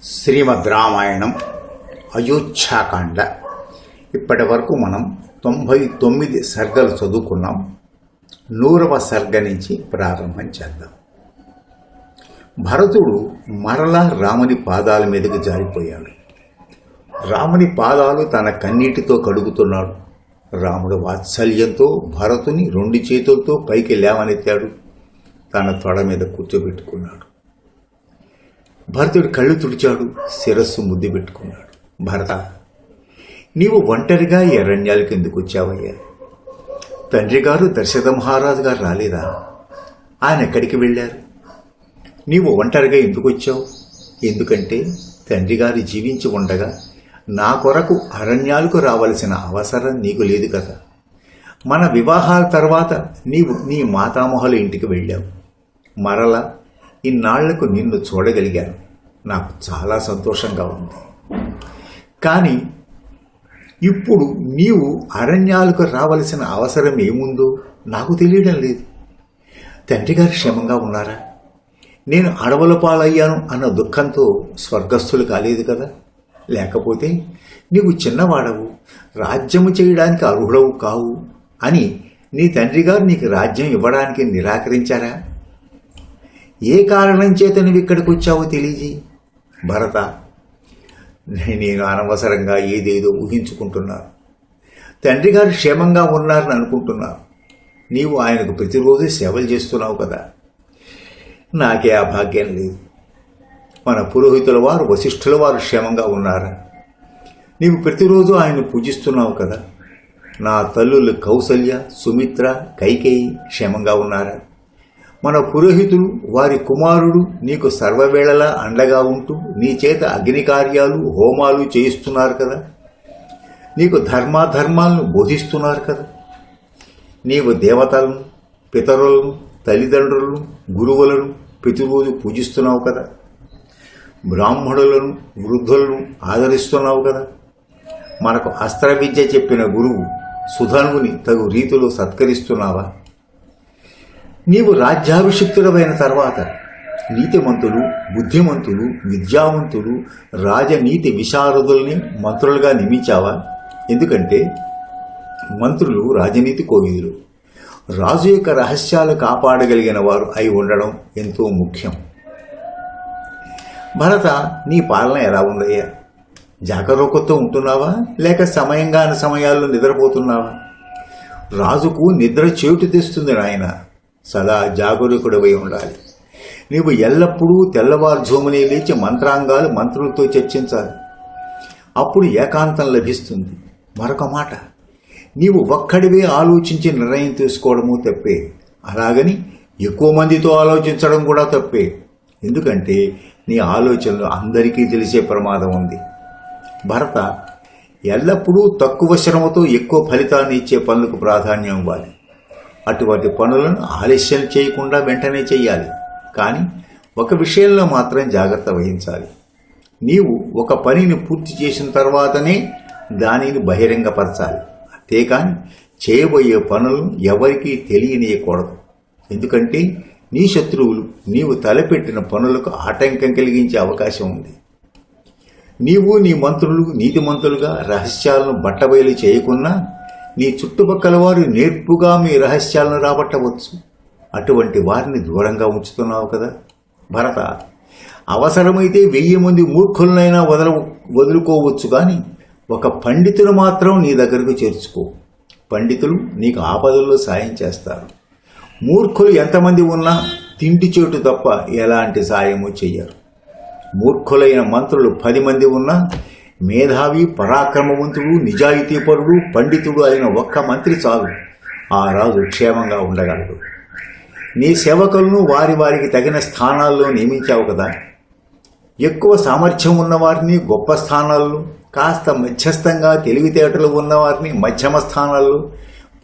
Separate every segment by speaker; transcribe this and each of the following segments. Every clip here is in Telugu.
Speaker 1: శ్రీమద్ రామాయణం అయోధ్యాకాండ. ఇప్పటి వరకు మనం 99 సర్గలు చదువుకున్నాం. 100వ సర్గ నుంచి ప్రారంభం చేద్దాం. భరతుడు మరలా రాముని పాదాల మీదకి జారిపోయాడు. రాముని పాదాలు తన కన్నీటితో కడుగుతున్నాడు. రాముడు వాత్సల్యంతో భరతుని 2 చేతులతో పైకి లేవనెత్తాడు. తన తొడ మీద కూర్చోబెట్టుకున్నాడు. భరతుడు కళ్ళు తుడిచాడు, శిరస్సు ముద్దు పెట్టుకున్నాడు. భరత, నీవు ఒంటరిగా ఈ అరణ్యాలకు ఎందుకు వచ్చావయ్యా? తండ్రి గారు దశరథ మహారాజు గారు రాలేదా? ఆయన ఎక్కడికి వెళ్ళారు? నీవు ఒంటరిగా ఎందుకు వచ్చావు? ఎందుకంటే తండ్రి గారు జీవించి ఉండగా నా కొరకు అరణ్యాలకు రావలసిన అవసరం నీకు లేదు కదా. మన వివాహాల తర్వాత నీవు నీ మాతామహుల ఇంటికి వెళ్ళావు. మరలా ఇన్నాళ్లకు నిన్ను చూడగలిగాను. నాకు చాలా సంతోషంగా ఉంది. కానీ ఇప్పుడు నీవు అరణ్యాలకు రావలసిన అవసరం ఏముందో నాకు తెలియడం లేదు. తండ్రి గారు క్షేమంగా ఉన్నారా? నేను అడవుల పాలయ్యాను అన్న దుఃఖంతో స్వర్గస్థులు కాలేదు కదా. లేకపోతే నీవు చిన్నవాడవు, రాజ్యము చేయడానికి అర్హుడవు కావు అని నీ తండ్రి గారు నీకు రాజ్యం ఇవ్వడానికి నిరాకరించారా? ఏ కారణం చేత నువ్వు ఇక్కడికి వచ్చావో తెలియజేయి. భరత, నేను అనవసరంగా ఏదేదో ఊహించుకుంటున్నాను. తండ్రి గారు క్షేమంగా ఉన్నారని అనుకుంటున్నాను. నీవు ఆయనకు ప్రతిరోజు సేవలు చేస్తున్నావు కదా. నాకే ఆ భాగ్యం లేదు. మన పురోహితుల వారు, వశిష్ఠుల వారు క్షేమంగా ఉన్నారా? నీవు ప్రతిరోజు ఆయన్ని పూజిస్తున్నావు కదా. నా తల్లులు కౌసల్య, సుమిత్ర, కైకేయి క్షేమంగా ఉన్నారా? మన పురోహితులు, వారి కుమారుడు నీకు సర్వవేళలా అండగా ఉంటూ నీ చేత అగ్ని కార్యాలు, హోమాలు చేయిస్తున్నారు కదా. నీకు ధర్మాధర్మాలను బోధిస్తున్నారు కదా. నీవు దేవతలను, పితరులను, తల్లిదండ్రులను, గురువులను ప్రతిరోజు పూజిస్తున్నావు కదా. బ్రాహ్మణులను, వృద్ధులను ఆదరిస్తున్నావు కదా. మనకు అస్త్ర విద్య చెప్పిన గురువు సుధనువుని తగు రీతిలో సత్కరిస్తున్నావా? నీవు రాజ్యాభిషిక్తుడమైన తర్వాత నీతిమంతులు, బుద్ధిమంతులు, విద్యావంతులు, రాజనీతి విశారదుల్ని మంత్రులుగా నియమించావా? ఎందుకంటే మంత్రులు రాజనీతి కోవిదులు. రాజు యొక్క రహస్యాలు కాపాడగలిగిన వారు అయి ఉండడం ఎంతో ముఖ్యం. భరత, నీ పాలన ఎలా ఉందయ్యా? జాగరూకతో ఉంటున్నావా, లేక సమయంగాని సమయాల్లో నిద్రపోతున్నావా? రాజుకు నిద్ర చేటు తెస్తుంది నాయన. సదా జాగరూకుడివై ఉండాలి. నీవు ఎల్లప్పుడూ తెల్లవారుజామునే లేచి మంత్రాంగాలు మంత్రులతో చర్చించాలి. అప్పుడు ఏకాంతం లభిస్తుంది. మరొక మాట, నీవు ఒక్కడివే ఆలోచించి నిర్ణయం తీసుకోవడము తప్పే. అలాగని ఎక్కువ మందితో ఆలోచించడం కూడా తప్పే. ఎందుకంటే నీ ఆలోచనలు అందరికీ తెలిసే ప్రమాదం ఉంది. భరత, ఎల్లప్పుడూ తక్కువ శ్రమతో ఎక్కువ ఫలితాన్ని ఇచ్చే పనులకు ప్రాధాన్యం ఇవ్వాలి. అటువంటి పనులను ఆలస్యం చేయకుండా వెంటనే చేయాలి. కానీ ఒక విషయంలో మాత్రం జాగ్రత్త వహించాలి. నీవు ఒక పనిని పూర్తి చేసిన తర్వాతనే దానిని బహిరంగపరచాలి. అంతేకాని చేయబోయే పనులను ఎవరికీ తెలియనీయకూడదు. ఎందుకంటే నీ శత్రువులు నీవు తలపెట్టిన పనులకు ఆటంకం కలిగించే అవకాశం ఉంది. నీవు నీ మంత్రులు నీతిమంతులుగా రహస్యాలను బట్టబయలు చేయకున్నా నీ చుట్టుపక్కల వారు నేర్పుగా మీ రహస్యాలను రాబట్టవచ్చు. అటువంటి వారిని దూరంగా ఉంచుతున్నావు కదా. భరత, అవసరమైతే 1000 మంది మూర్ఖులనైనా వదులుకోవచ్చు, కానీ ఒక పండితులు మాత్రం నీ దగ్గరకు చేర్చుకో. పండితులు నీకు ఆపదల్లో సాయం చేస్తారు. మూర్ఖులు ఎంతమంది ఉన్నా తిండి చేటు తప్ప ఎలాంటి సాయము చెయ్యరు. మూర్ఖులైన మంత్రులు 10 మంది ఉన్నా మేధావి, పరాక్రమవంతుడు, నిజాయితీపరుడు, పండితుడు అయిన ఒక్క మంత్రి చాలు. ఆ రాజు క్షేమంగా ఉండగలడు. నీ సేవకులను వారి వారికి తగిన స్థానాల్లో నియమించావు కదా. ఎక్కువ సామర్థ్యం ఉన్నవారిని గొప్ప స్థానాల్లో, కాస్త మధ్యస్థంగా తెలివితేటలు ఉన్నవారిని మధ్యమ స్థానాల్లో,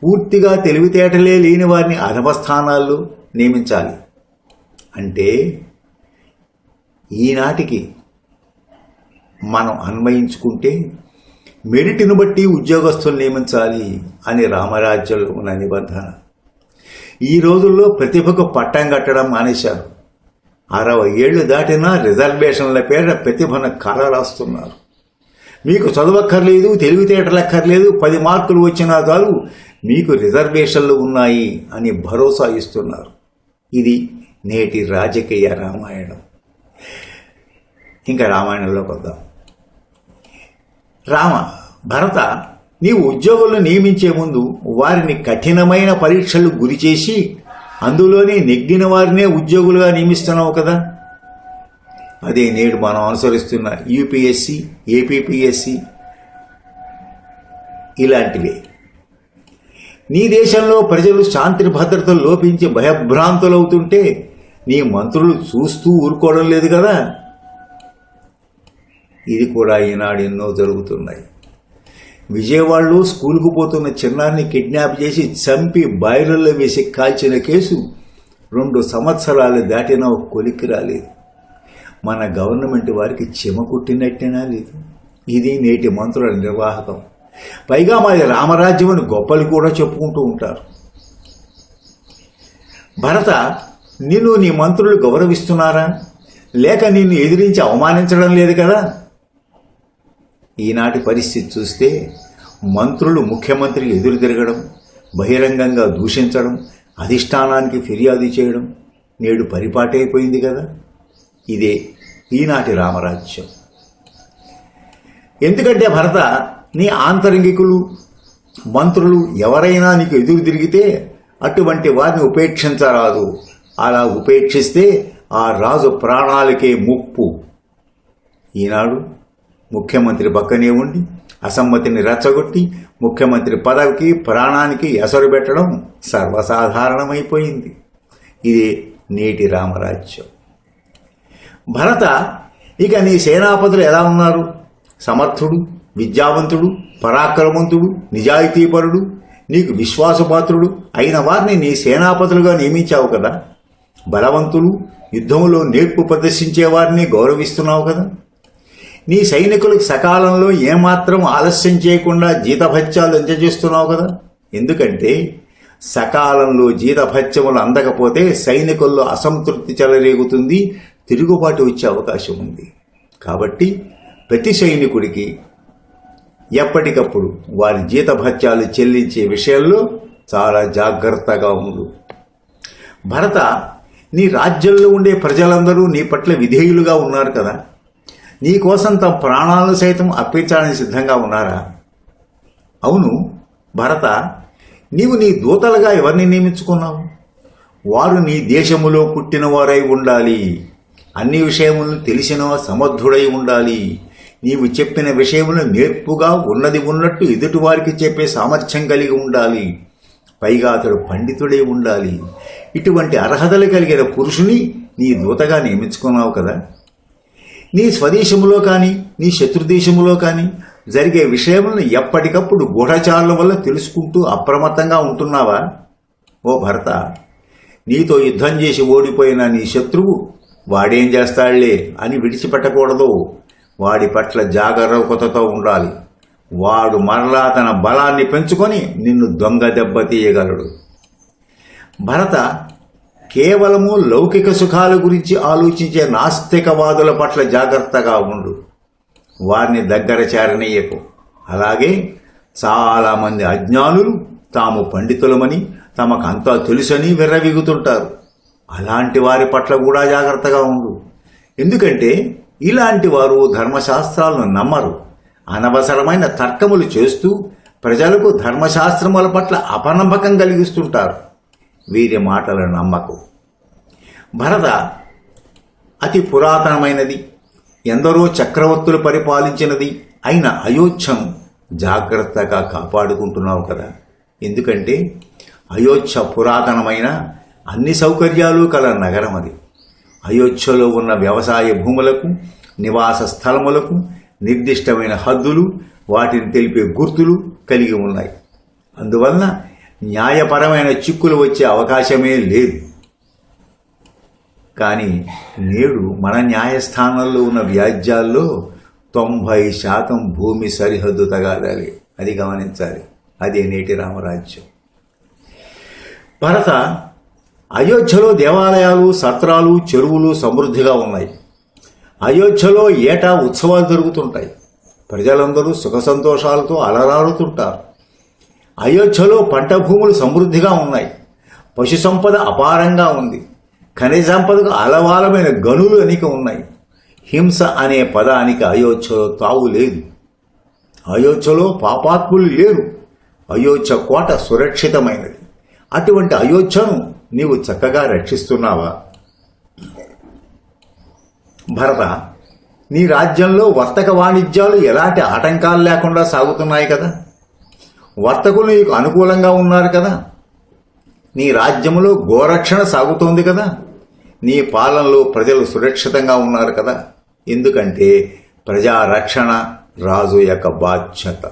Speaker 1: పూర్తిగా తెలివితేటలే లేని వారిని అధమ స్థానాల్లో నియమించాలి. అంటే ఈనాటికి మనం అన్వయించుకుంటే మెరిట్ను బట్టి ఉద్యోగస్తులు నియమించాలి అని రామరాజ్యంలో ఉన్న నిబంధన. ఈ రోజుల్లో ప్రతిభకు పట్టం కట్టడం మానేశారు. 60 ఏళ్లు దాటినా రిజర్వేషన్ల పేర ప్రతిభను కలరాస్తున్నారు. మీకు చదవక్కర్లేదు, తెలివితేటలక్కర్లేదు, 10 మార్కులు వచ్చినా చాలు మీకు రిజర్వేషన్లు ఉన్నాయి అని భరోసా ఇస్తున్నారు. ఇది నేటి రాజకీయ రామాయణం. ఇంకా రామాయణంలోకి వద్దాం. భరత, నీవు ఉద్యోగులను నియమించే ముందు వారిని కఠినమైన పరీక్షలు గురిచేసి అందులోనే నెగ్గిన వారినే ఉద్యోగులుగా నియమిస్తున్నావు కదా. అదే నేడు మనం అనుసరిస్తున్న యూపీఎస్సీ, ఏపీపీఎస్సీ ఇలాంటివే. నీ దేశంలో ప్రజలు శాంతి భద్రతలు లోపించి భయభ్రాంతులవుతుంటే నీ మంత్రులు చూస్తూ ఊరుకోవడం లేదు కదా. ఇది కూడా ఈనాడు ఎన్నో జరుగుతున్నాయి. విజయవాడలో స్కూలుకు పోతున్న చిన్నారిని కిడ్నాప్ చేసి చంపి బాయిలర్లో వేసి కాల్చిన కేసు 2 సంవత్సరాలు దాటినా ఒక కొలిక్కి రాలేదు. మన గవర్నమెంట్ వారికి చెమ కుట్టినట్టేనా లేదు. ఇది నేటి మంత్రుల నిర్వాహకం. పైగా మాది రామరాజ్యం అని గొప్పలు కూడా చెప్పుకుంటూ ఉంటారు. భరత, నిన్ను నీ మంత్రులు గౌరవిస్తున్నారా, లేక నిన్ను ఎదిరించి అవమానించడం లేదు కదా. ఈనాటి పరిస్థితి చూస్తే మంత్రులు ముఖ్యమంత్రికి ఎదురు తిరగడం, బహిరంగంగా దూషించడం, అధిష్టానానికి ఫిర్యాదు చేయడం నేడు పరిపాటైపోయింది కదా. ఇదే ఈనాటి రామరాజ్యం. ఎందుకంటే భరత, నీ ఆంతరంగికులు మంత్రులు ఎవరైనా నీకు ఎదురు తిరిగితే అటువంటి వారిని ఉపేక్షించరాదు. అలా ఉపేక్షిస్తే ఆ రాజు ప్రాణాలకే ముప్పు. ఈనాడు ముఖ్యమంత్రి పక్కనే ఉండి అసమ్మతిని రెచ్చగొట్టి ముఖ్యమంత్రి పదవికి ప్రాణానికి ఎసరు పెట్టడం సర్వసాధారణమైపోయింది. ఇదే నేటి రామరాజ్యం. భరత, ఇక నీ సేనాపతులు ఎలా ఉన్నారు? సమర్థుడు, విద్యావంతుడు, పరాక్రమవంతుడు, నిజాయితీపరుడు, నీకు విశ్వాసపాత్రుడు అయిన వారిని నీ సేనాపతులుగా నియమించావు కదా. బలవంతులు, యుద్ధంలో నేర్పు ప్రదర్శించే వారిని గౌరవిస్తున్నావు కదా. నీ సైనికులకు సకాలంలో ఏమాత్రం ఆలస్యం చేయకుండా జీతభత్యాలు అందజేస్తున్నావు కదా. ఎందుకంటే సకాలంలో జీతభత్యములు అందకపోతే సైనికుల్లో అసంతృప్తి చెలరేగుతుంది, తిరుగుబాటు వచ్చే అవకాశం ఉంది. కాబట్టి ప్రతి సైనికుడికి ఎప్పటికప్పుడు వారి జీతభత్యాలు చెల్లించే విషయంలో చాలా జాగ్రత్తగా ఉండు. భరత, నీ రాజ్యంలో ఉండే ప్రజలందరూ నీ పట్ల విధేయులుగా ఉన్నారు కదా. నీ కోసం తమ ప్రాణాలను సైతం అర్పించడానికి సిద్ధంగా ఉన్నారా? అవును భరత, నీవు నీ దూతలుగా ఎవరిని నియమించుకున్నావు? వారు నీ దేశములో పుట్టినవారై ఉండాలి, అన్ని విషయములను తెలిసిన సమర్థుడై ఉండాలి, నీవు చెప్పిన విషయములు నేర్పుగా ఉన్నది ఉన్నట్టు ఎదుటివారికి చెప్పే సామర్థ్యం కలిగి ఉండాలి, పైగా అతడు పండితుడై ఉండాలి. ఇటువంటి అర్హతలు కలిగిన పురుషుని నీ దూతగా నియమించుకున్నావు కదా. నీ స్వదేశములో కానీ నీ శత్రుదేశములో కానీ జరిగే విషయములను ఎప్పటికప్పుడు గూఢచారుల వల్ల తెలుసుకుంటూ అప్రమత్తంగా ఉంటున్నావా? ఓ భరత, నీతో యుద్ధం చేసి ఓడిపోయిన నీ శత్రువు వాడేం చేస్తాడులే అని విడిచిపెట్టకూడదు. వాడి పట్ల జాగరూకతతో ఉండాలి. వాడు మరలా తన బలాన్ని పెంచుకొని నిన్ను దొంగ దెబ్బతీయగలడు. భరత, కేవలము లౌకిక సుఖాల గురించి ఆలోచించే నాస్తికవాదుల పట్ల జాగ్రత్తగా ఉండు. వారిని దగ్గర చేరనీయకు. అలాగే చాలామంది అజ్ఞానులు తాము పండితులమని తమకంతా తెలుసని విర్రవీగుతుంటారు. అలాంటి వారి పట్ల కూడా జాగ్రత్తగా ఉండు. ఎందుకంటే ఇలాంటి వారు ధర్మశాస్త్రాలను నమ్మరు. అనవసరమైన తర్కములు చేస్తూ ప్రజలకు ధర్మశాస్త్రముల పట్ల అపనమ్మకం కలిగిస్తుంటారు. వీరి మాటలను నమ్మకు. భరత, అతి పురాతనమైనది, ఎందరో చక్రవర్తులు పరిపాలించినది అయిన అయోధ్యను జాగ్రత్తగా కాపాడుకుంటున్నావు కదా. ఎందుకంటే అయోధ్య పురాతనమైన అన్ని సౌకర్యాలు కల నగరం అది. అయోధ్యలో ఉన్న వ్యవసాయ భూములకు, నివాస స్థలములకు నిర్దిష్టమైన హద్దులు, వాటిని తెలిపే గుర్తులు కలిగి ఉన్నాయి. అందువలన న్యాయపరమైన చిక్కులు వచ్చే అవకాశమే లేదు. కానీ నేడు మన న్యాయస్థానాల్లో ఉన్న వ్యాజ్యాల్లో 90% భూమి సరిహద్దు తగాదాలి. అది గమనించాలి. అదే నేటి రామరాజ్యం. భరత, అయోధ్యలో దేవాలయాలు, సత్రాలు, చెరువులు సమృద్ధిగా ఉన్నాయి. అయోధ్యలో ఏటా ఉత్సవాలు జరుగుతుంటాయి. ప్రజలందరూ సుఖ సంతోషాలతో అలరారుతుంటారు. అయోధ్యలో పంట భూములు సమృద్ధిగా ఉన్నాయి. పశు సంపద అపారంగా ఉంది. ఖనిజ సంపదకు అలవాలమైన గనులు అనేక ఉన్నాయి. హింస అనే పదానికి అయోధ్యలో తావు లేదు. అయోధ్యలో పాపాత్ములు లేరు. అయోధ్య కోట సురక్షితమైనది. అటువంటి అయోధ్యను నీవు చక్కగా రక్షిస్తున్నావా? భరత, నీ రాజ్యంలో వర్తక వాణిజ్యాలు ఎలాంటి ఆటంకాలు లేకుండా సాగుతున్నాయి కదా. వర్తకులు నీకు అనుకూలంగా ఉన్నారు కదా. నీ రాజ్యంలో గోరక్షణ సాగుతోంది కదా. నీ పాలనలో ప్రజలు సురక్షితంగా ఉన్నారు కదా. ఎందుకంటే ప్రజారక్షణ రాజు యొక్క బాధ్యత.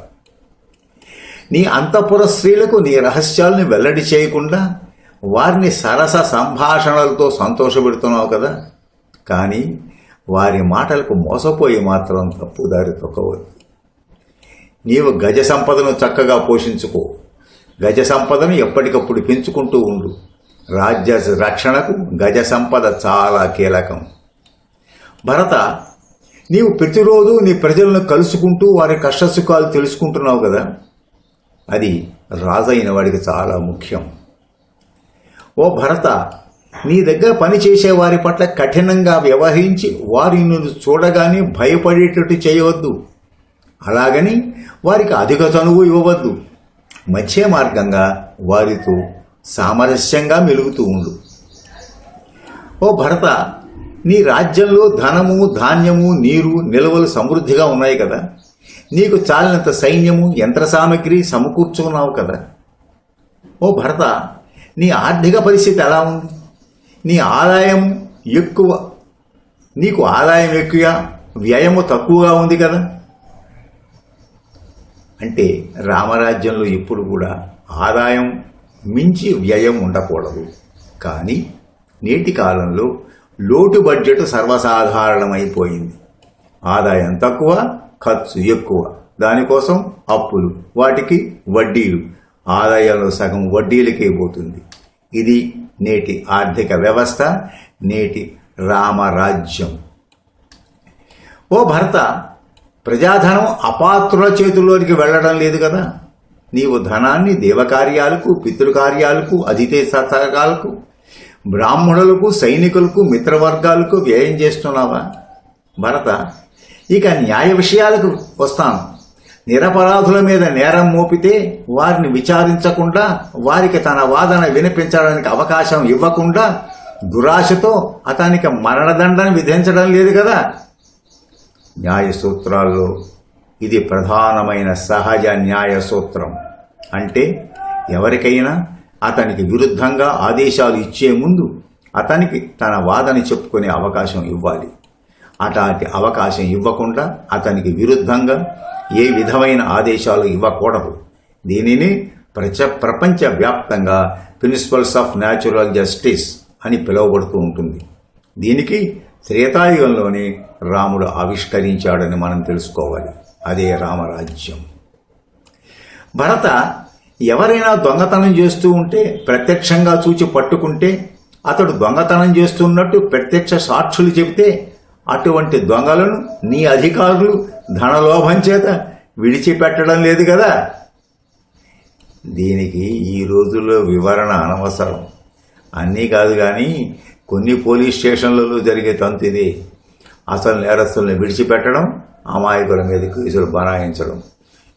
Speaker 1: నీ అంతఃపుర స్త్రీలకు నీ రహస్యాలను వెల్లడి చేయకుండా వారిని సరస సంభాషణలతో సంతోషపెడుతున్నావు కదా. కానీ వారి మాటలకు మోసపోయి మాత్రం తప్పుదారి తొక్కవద్దు. నీవు గజ సంపదను చక్కగా పోషించుకో. గజ సంపదను ఎప్పటికప్పుడు పెంచుకుంటూ ఉండు. రాజ్య రక్షణకు గజ సంపద చాలా కీలకం. భరత, నీవు ప్రతిరోజు నీ ప్రజలను కలుసుకుంటూ వారి కష్టసుఖాలు తెలుసుకుంటున్నావు కదా. అది రాజైన వాడికి చాలా ముఖ్యం. ఓ భరత, నీ దగ్గర పనిచేసే వారి పట్ల కఠినంగా వ్యవహరించి వారి నిన్ను చూడగానే భయపడేటట్టు చేయవద్దు. అలాగని వారికి అధిక చనువు ఇవ్వవద్దు. మధ్య మార్గంగా వారితో సామరస్యంగా మెలుగుతూ ఉండు. ఓ భరత, నీ రాజ్యంలో ధనము, ధాన్యము, నీరు నిల్వలు సమృద్ధిగా ఉన్నాయి కదా. నీకు చాలినంత సైన్యము, యంత్ర సామగ్రి సమకూర్చుకున్నావు కదా. ఓ భరత, నీ ఆర్థిక పరిస్థితి ఎలా ఉంది? నీ ఆదాయం ఎక్కువ, నీకు ఆదాయం ఎక్కువ, వ్యయము తక్కువగా ఉంది కదా. అంటే రామరాజ్యంలో ఎప్పుడు కూడా ఆదాయం మించి వ్యయం ఉండకూడదు. కానీ నేటి కాలంలో లోటు బడ్జెట్ సర్వసాధారణమైపోయింది. ఆదాయం తక్కువ, ఖర్చు ఎక్కువ. దానికోసం అప్పులు, వాటికి వడ్డీలు. ఆదాయంలో సగం వడ్డీలకే పోతుంది. ఇది నేటి ఆర్థిక వ్యవస్థ, నేటి రామరాజ్యం. ఓ భరత, ప్రజాధనం అపాత్రుల చేతుల్లోనికి వెళ్లడం లేదు కదా. నీవు ధనాన్ని దేవకార్యాలకు, పితృకార్యాలకు, అతిథి సత్కారాలకు, బ్రాహ్మణులకు, సైనికులకు, మిత్రవర్గాలకు వ్యయం చేస్తున్నావా? భరత, ఇక న్యాయ విషయాలకు వస్తాను. నిరపరాధుల మీద నేరం మోపితే వారిని విచారించకుండా, వారికి తన వాదన వినిపించడానికి అవకాశం ఇవ్వకుండా దురాశతో అతనికి మరణదండన విధించడం లేదు కదా. న్యాయ సూత్రాల్లో ఇది ప్రధానమైన సహజ న్యాయ సూత్రం. అంటే ఎవరికైనా అతనికి విరుద్ధంగా ఆదేశాలు ఇచ్చే ముందు అతనికి తన వాదన చెప్పుకునే అవకాశం ఇవ్వాలి. అట్లాంటి అవకాశం ఇవ్వకుండా అతనికి విరుద్ధంగా ఏ విధమైన ఆదేశాలు ఇవ్వకూడదు. దీనిని ప్రపంచవ్యాప్తంగా ప్రిన్సిపల్స్ ఆఫ్ న్యాచురల్ జస్టిస్ అని పిలువబడుతూ ఉంటుంది. దీనికి త్రేతాయుగంలోనే రాముడు ఆవిష్కరించాడని మనం తెలుసుకోవాలి. అదే రామరాజ్యం. భరత, ఎవరైనా దొంగతనం చేస్తూ ఉంటే ప్రత్యక్షంగా చూచి పట్టుకుంటే అతడు దొంగతనం చేస్తున్నట్టు ప్రత్యక్ష సాక్షులు చెబితే అటువంటి దొంగలను నీ అధికారులు ధనలోభం చేత విడిచిపెట్టడం లేదు కదా. దీనికి ఈ రోజుల్లో వివరణ అనవసరం. అన్నీ కాదు కానీ కొన్ని పోలీస్ స్టేషన్లలో జరిగే తంతు ఇది. అసలు నేరస్తుల్ని విడిచిపెట్టడం, అమాయకుల మీద కేసులు బనాయించడం.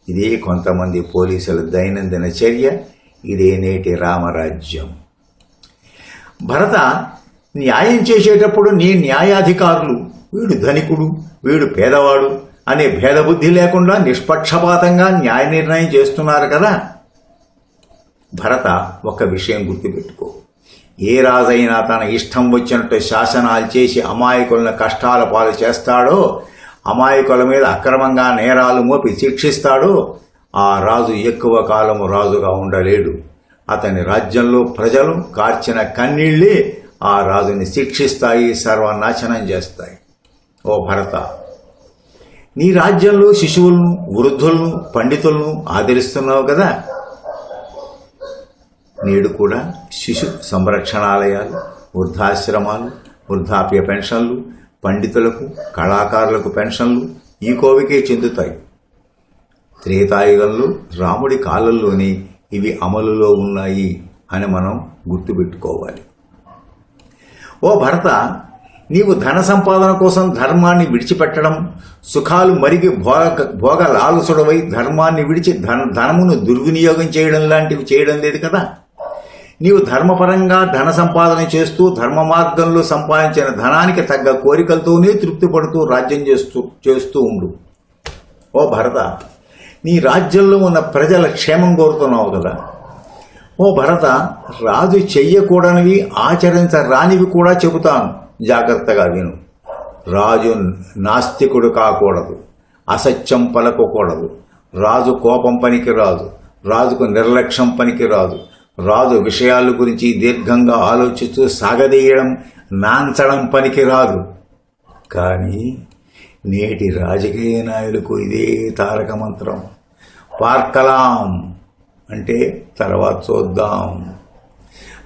Speaker 1: ఇదే కొంతమంది పోలీసుల దైనందిన చర్య. ఇదే నేటి రామరాజ్యం. భరత, న్యాయం చేసేటప్పుడు నీ న్యాయాధికారులు వీడు ధనికుడు, వీడు పేదవాడు అనే భేదబుద్ధి లేకుండా నిష్పక్షపాతంగా న్యాయ నిర్ణయం చేస్తున్నారు కదా. భరత, ఒక విషయం గుర్తుపెట్టుకో. ఏ రాజైనా తన ఇష్టం వచ్చినట్టు శాసనాలు చేసి అమాయకులను కష్టాల పాలు చేస్తాడో, అమాయకుల మీద అక్రమంగా నేరాలు మోపి శిక్షిస్తాడో, ఆ రాజు ఎక్కువ కాలము రాజుగా ఉండలేడు. అతని రాజ్యంలో ప్రజలు కార్చిన కన్నీళ్లే ఆ రాజుని శిక్షిస్తాయి, సర్వనాశనం చేస్తాయి. ఓ భరత, నీ రాజ్యంలో శిశువులను, వృద్ధులను, పండితులను ఆదరిస్తున్నావు కదా. నేడు కూడా శిశు సంరక్షణాలయాలు, వృద్ధాశ్రమాలు, వృద్ధాప్య పెన్షన్లు, పండితులకు, కళాకారులకు పెన్షన్లు ఈ కోవకే చెందుతాయి. త్రేతాయుగంలో రాముడి కాలంలోనే ఇవి అమలులో ఉన్నాయి అని మనం గుర్తుపెట్టుకోవాలి. ఓ భరత, నీవు ధన సంపాదన కోసం ధర్మాన్ని విడిచిపెట్టడం, సుఖాలు మరిగి భోగ లాలసుడవై ధర్మాన్ని విడిచి ధనమును దుర్వినియోగం చేయడం లాంటివి చేయడం లేదు కదా. నీవు ధర్మపరంగా ధన సంపాదన చేస్తూ ధర్మ మార్గంలో సంపాదించిన ధనానికి తగ్గ కోరికలతోనే తృప్తి పడుతూ రాజ్యం చేస్తూ ఉండు. ఓ భరత, నీ రాజ్యంలో ఉన్న ప్రజల క్షేమం కోరుతున్నావు కదా. ఓ భరత, రాజు చెయ్యకూడనివి ఆచరించరానివి కూడా చెబుతాను, జాగ్రత్తగా విను. రాజు నాస్తికుడు కాకూడదు, అసత్యం పలకకూడదు, రాజు కోపం పనికి రాదు, రాజుకు నిర్లక్ష్యం పనికి రాదు, రాజు విషయాల గురించి దీర్ఘంగా ఆలోచిస్తూ సాగదీయడం, నాంచడం పనికి రాదు. కానీ నేటి రాజకీయ నాయకులకు ఇదే తారక మంత్రం. పార్కలాం అంటే తర్వాత చూద్దాం.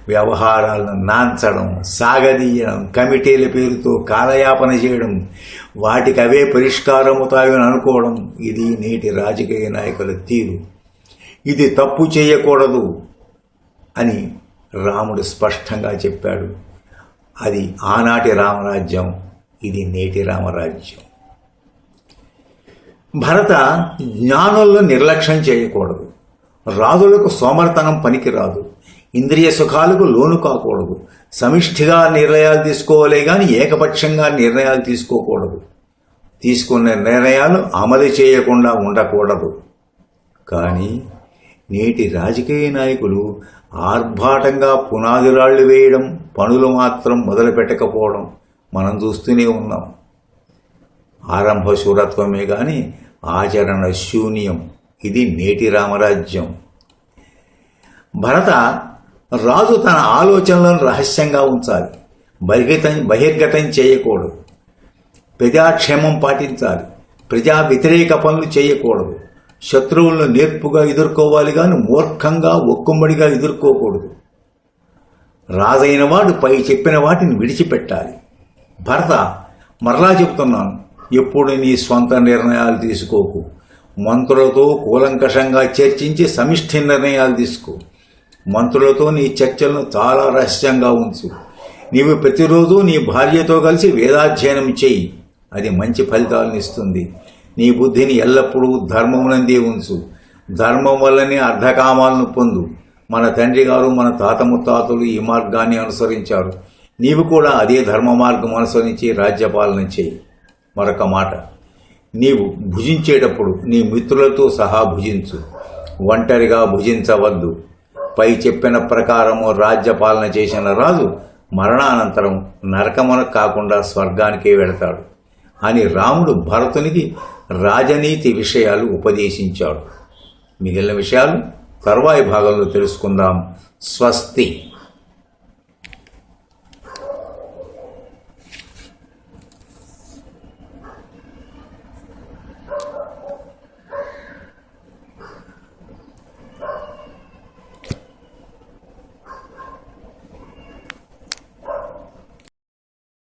Speaker 1: వ్యవహారాలను నాంచడం, సాగదీయడం, కమిటీల పేరుతో కాలయాపన చేయడం, వాటికి అవే పరిష్కారమవుతాయని అనుకోవడం, ఇది నేటి రాజకీయ నాయకుల తీరు. ఇది తప్పు చేయకూడదు అని రాముడు స్పష్టంగా చెప్పాడు. అది ఆనాటి రామరాజ్యం, ఇది నేటి రామరాజ్యం. భరత, జ్ఞానుల్లో నిర్లక్ష్యం చేయకూడదు, రాజులకు సోమర్తనం పనికిరాదు, ఇంద్రియ సుఖాలకు లోను కాకూడదు, సమిష్టిగా నిర్ణయాలు తీసుకోవాలే కానీ ఏకపక్షంగా నిర్ణయాలు తీసుకోకూడదు, తీసుకున్న నిర్ణయాలు అమలు చేయకుండా ఉండకూడదు. కానీ నేటి రాజకీయ నాయకులు ఆర్భాటంగా పునాదిరాళ్లు వేయడం, పనులు మాత్రం మొదలుపెట్టకపోవడం మనం చూస్తూనే ఉన్నాం. ఆరంభ శూరత్వమే గాని ఆచరణ శూన్యం. ఇది నేటి రామరాజ్యం. భరత, రాజు తన ఆలోచనలను రహస్యంగా ఉంచాలి, బహిర్గతం చేయకూడదు, ప్రజాక్షేమం పాటించాలి, ప్రజా వ్యతిరేక పనులు చేయకూడదు, శత్రువులను నేర్పుగా ఎదుర్కోవాలి కానీ మూర్ఖంగా ఒక్కుమ్మడిగా ఎదుర్కోకూడదు. రాజైన వాడు పై చెప్పిన వాటిని విడిచిపెట్టాలి. భరత, మరలా చెబుతున్నాను, ఎప్పుడు నీ స్వంత నిర్ణయాలు తీసుకోకు. మంత్రులతో కూలంకషంగా చర్చించి సమిష్టి నిర్ణయాలు తీసుకో. మంత్రులతో నీ చర్చలను చాలా రహస్యంగా ఉంచు. నీవు ప్రతిరోజు నీ భార్యతో కలిసి వేదాధ్యయనం చేయి, అది మంచి ఫలితాలను ఇస్తుంది. నీ బుద్ధిని ఎల్లప్పుడూ ధర్మమునందే ఉంచు. ధర్మం వల్లనే అర్ధకామాలను పొందు. మన తండ్రి గారు, మన తాత ముత్తాతలు ఈ మార్గాన్ని అనుసరించారు. నీవు కూడా అదే ధర్మ మార్గం అనుసరించి రాజ్యపాలన చేయి. మరొక మాట, నీవు భుజించేటప్పుడు నీ మిత్రులతో సహా భుజించు, ఒంటరిగా భుజించవద్దు. పై చెప్పిన ప్రకారము రాజ్యపాలన చేసిన రాజు మరణానంతరం నరకమునకు కాకుండా స్వర్గానికే వెళతాడు అని రాముడు భరతునికి రాజనీతి విషయాలు ఉపదేశించాడు. మిగిలిన విషయాలు తర్వాయి భాగంలో తెలుసుకుందాం. స్వస్తి.